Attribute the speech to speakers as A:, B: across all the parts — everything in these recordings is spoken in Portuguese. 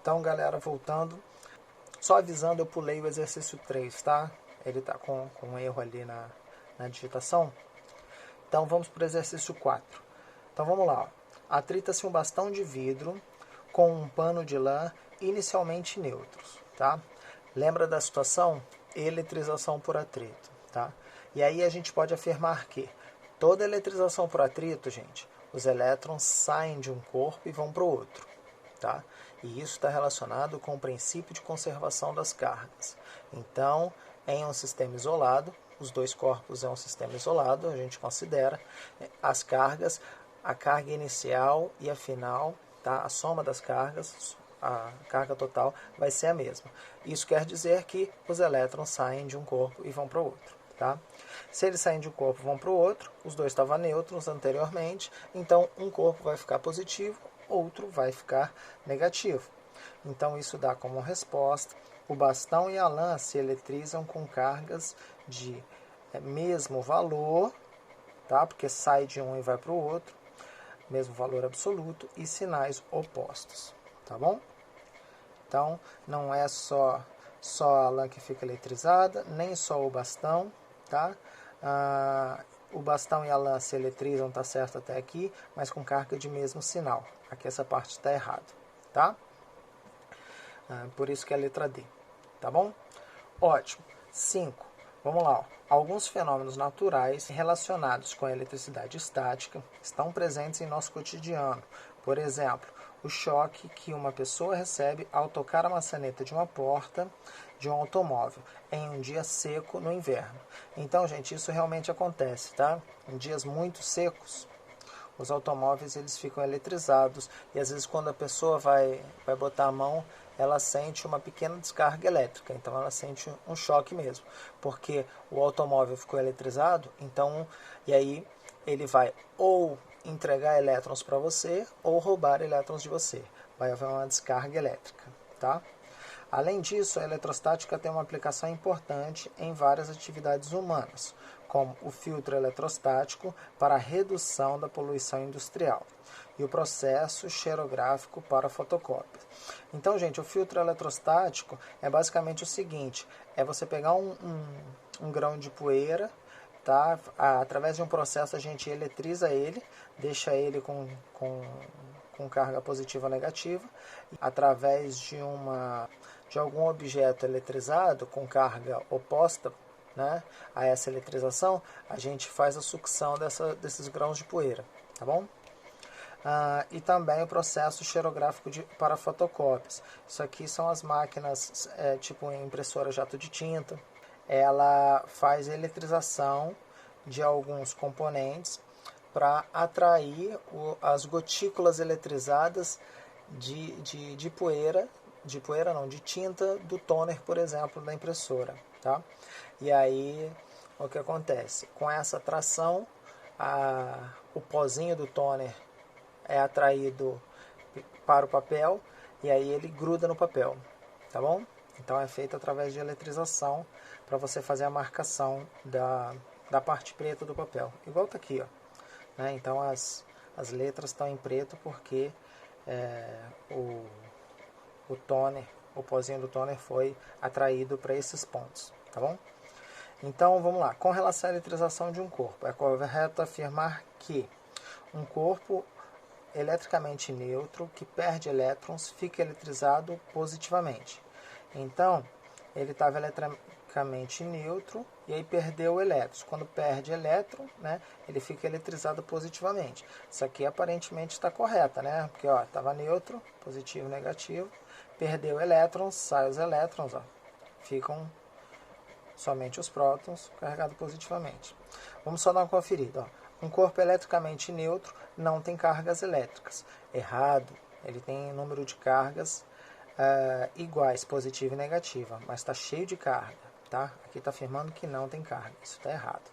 A: Então, galera, voltando, só avisando, eu pulei o exercício 3, tá? Ele tá com um erro ali na digitação. Então, vamos para o exercício 4. Então, vamos lá. Ó. Atrita-se um bastão de vidro com um pano de lã inicialmente neutros, tá? Lembra da situação? Eletrização por atrito, tá? E aí a gente pode afirmar que toda eletrização por atrito, gente, os elétrons saem de um corpo e vão para o outro, tá? E isso está relacionado com o princípio de conservação das cargas. Então, em um sistema isolado, os dois corpos é um sistema isolado, a gente considera as cargas, a carga inicial e a final, tá? A soma das cargas, a carga total vai ser a mesma. Isso quer dizer que os elétrons saem de um corpo e vão para o outro. Tá? Se eles saem de um corpo e vão para o outro, os dois estavam neutros anteriormente, então um corpo vai ficar positivo, outro vai ficar negativo. Então isso dá como resposta: o bastão e a lã se eletrizam com cargas de mesmo valor, tá? Porque sai de um e vai para o outro, mesmo valor absoluto, e sinais opostos, tá bom? Então não é só a lã que fica eletrizada, nem só o bastão, tá? O bastão e a lã se eletrizam, tá certo até aqui, mas com carga de mesmo sinal. Aqui essa parte está errada, tá? Por isso que é a letra D, tá bom? Ótimo. 5. Vamos lá. Ó. Alguns fenômenos naturais relacionados com a eletricidade estática estão presentes em nosso cotidiano. Por exemplo, o choque que uma pessoa recebe ao tocar a maçaneta de uma porta de um automóvel em um dia seco no inverno. Então, gente, isso realmente acontece, tá? Em dias muito secos, os automóveis eles ficam eletrizados e às vezes quando a pessoa vai botar a mão, ela sente uma pequena descarga elétrica, então ela sente um choque mesmo, porque o automóvel ficou eletrizado, então, e aí ele vai ou entregar elétrons para você ou roubar elétrons de você, vai haver uma descarga elétrica, tá? Além disso, a eletrostática tem uma aplicação importante em várias atividades humanas, como o filtro eletrostático para a redução da poluição industrial e o processo xerográfico para fotocópias. Então, gente, o filtro eletrostático é basicamente o seguinte: é você pegar um grão de poeira, tá? Através de um processo a gente eletriza ele, deixa ele com carga positiva ou negativa, através de algum objeto eletrizado com carga oposta, né, a essa eletrização, a gente faz a sucção desses grãos de poeira, tá bom? E também o processo xerográfico para fotocópias. Isso aqui são as máquinas, tipo impressora jato de tinta. Ela faz a eletrização de alguns componentes para atrair as gotículas eletrizadas de poeira, de tinta do toner, por exemplo, da impressora, tá? E aí, o que acontece? Com essa atração, o pozinho do toner é atraído para o papel e aí ele gruda no papel, tá bom? Então é feito através de eletrização para você fazer a marcação da parte preta do papel. Igual tá aqui, ó. Né? Então as letras estão em preto porque o toner, o pozinho do toner foi atraído para esses pontos, tá bom? Então vamos lá. Com relação à eletrização de um corpo, é correto afirmar que um corpo eletricamente neutro que perde elétrons fica eletrizado positivamente. Então, ele estava eletricamente neutro e aí perdeu elétrons. Quando perde elétron, né, ele fica eletrizado positivamente. Isso aqui aparentemente está correta, né? Porque estava neutro, positivo, negativo, perdeu elétrons, sai os elétrons, ó, ficam somente os prótons carregados positivamente. Vamos só dar uma conferida, ó. Um corpo eletricamente neutro não tem cargas elétricas. Errado. Ele tem número de cargas iguais, positiva e negativa, mas está cheio de carga. Tá? Aqui está afirmando que não tem carga. Isso está errado.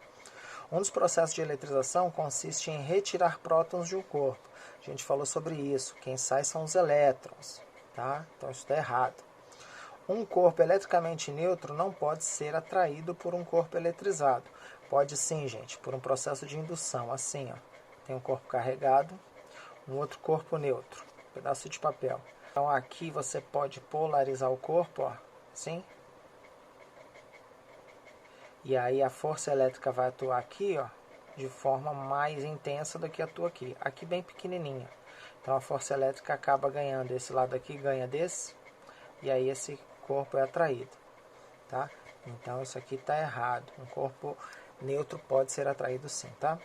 A: Um dos processos de eletrização consiste em retirar prótons de um corpo. A gente falou sobre isso. Quem sai são os elétrons. Tá? Então isso está errado. Um corpo eletricamente neutro não pode ser atraído por um corpo eletrizado. Pode sim, gente, por um processo de indução. Assim, ó, tem um corpo carregado, um outro corpo neutro, um pedaço de papel. Então aqui você pode polarizar o corpo, ó, assim. E aí a força elétrica vai atuar aqui, ó, de forma mais intensa do que atua aqui. Aqui bem pequenininha. Então a força elétrica acaba ganhando. Esse lado aqui ganha desse. E aí esse corpo é atraído, tá? Então isso aqui está errado. Um corpo neutro pode ser atraído sim, tá?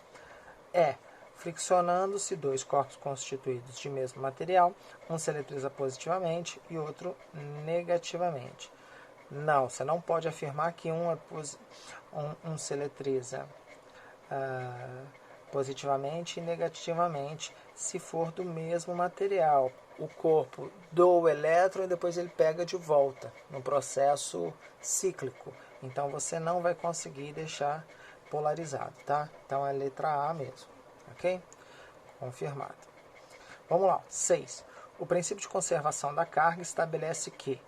A: Friccionando-se dois corpos constituídos de mesmo material, um se eletriza positivamente e outro negativamente. Não, você não pode afirmar que um se eletriza positivamente e negativamente se for do mesmo material. O corpo doa o elétron e depois ele pega de volta no processo cíclico. Então você não vai conseguir deixar polarizado, tá? Então é a letra A mesmo, ok? Confirmado. Vamos lá, 6. O princípio de conservação da carga estabelece que...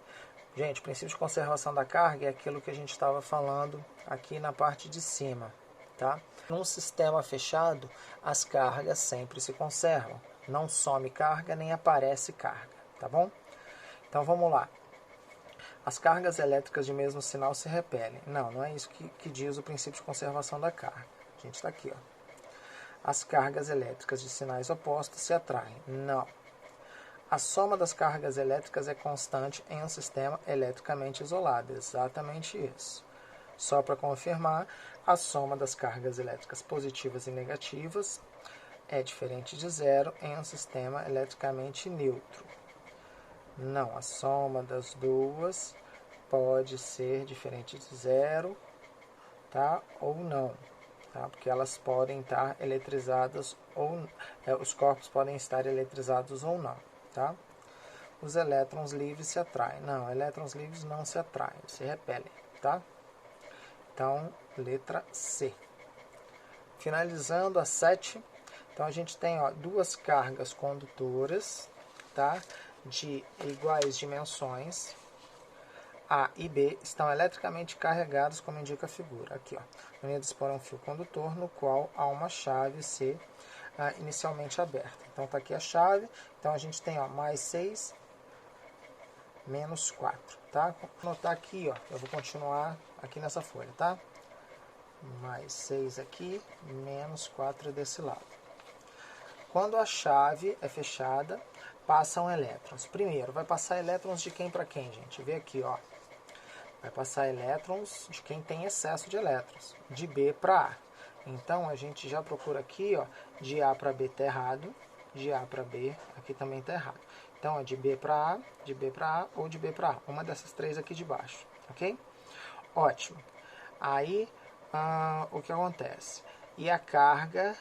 A: Gente, o princípio de conservação da carga é aquilo que a gente estava falando aqui na parte de cima, tá? Num sistema fechado, as cargas sempre se conservam. Não some carga nem aparece carga, tá bom? Então vamos lá. As cargas elétricas de mesmo sinal se repelem. Não, não é isso que diz o princípio de conservação da carga. A gente está aqui, ó. As cargas elétricas de sinais opostos se atraem. Não. A soma das cargas elétricas é constante em um sistema eletricamente isolado. Exatamente isso. Só para confirmar, a soma das cargas elétricas positivas e negativas é diferente de zero em um sistema eletricamente neutro. Não, a soma das duas pode ser diferente de zero, tá? Ou não, tá? Porque elas podem estar eletrizadas ou os corpos podem estar eletrizados ou não, tá? Os elétrons livres se atraem. Não, elétrons livres não se atraem, se repelem, tá? Então, letra C. Finalizando a 7, então a gente tem, ó, duas cargas condutoras, tá? De iguais dimensões, A e B, estão eletricamente carregadas, como indica a figura. Aqui, ó, unidas por um fio condutor, no qual há uma chave C inicialmente aberta. Então, tá aqui a chave. Então, a gente tem, ó, mais 6, menos 4, tá? Vou anotar aqui, ó, eu vou continuar aqui nessa folha, tá? Mais 6 aqui, menos 4 desse lado. Quando a chave é fechada, passam elétrons. Primeiro, vai passar elétrons de quem para quem, gente? Vê aqui, ó. Vai passar elétrons de quem tem excesso de elétrons, de B para A. Então, a gente já procura aqui, ó, de A para B está errado, de A para B aqui também está errado. Então, é de B para A, de B para A ou de B para A. Uma dessas três aqui de baixo, ok? Ótimo. Aí, o que acontece? E a carga...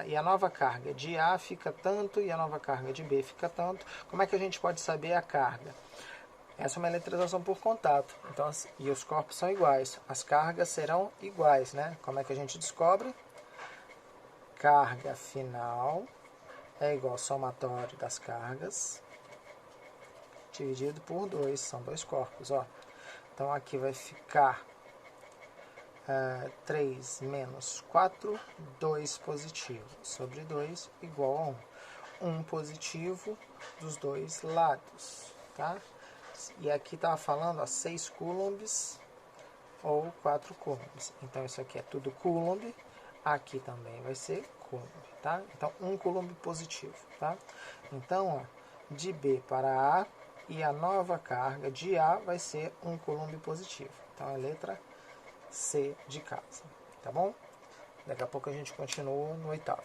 A: e a nova carga de A fica tanto e a nova carga de B fica tanto. Como é que a gente pode saber a carga? Essa é uma eletrização por contato. Então, e os corpos são iguais. As cargas serão iguais, né? Como é que a gente descobre? Carga final é igual ao somatório das cargas dividido por 2. São dois corpos, ó. Então, aqui vai ficar 3 menos 4, 2 positivo, sobre 2 igual a 1. 1 positivo dos dois lados, tá? E aqui estava falando, ó, 6 coulombs ou 4 coulombs. Então, isso aqui é tudo coulomb. Aqui também vai ser coulomb, tá? Então, 1 coulomb positivo, tá? Então, ó, de B para A e a nova carga de A vai ser 1 coulomb positivo. Então, é a letra C de casa, tá bom? Daqui a pouco a gente continua no 8º.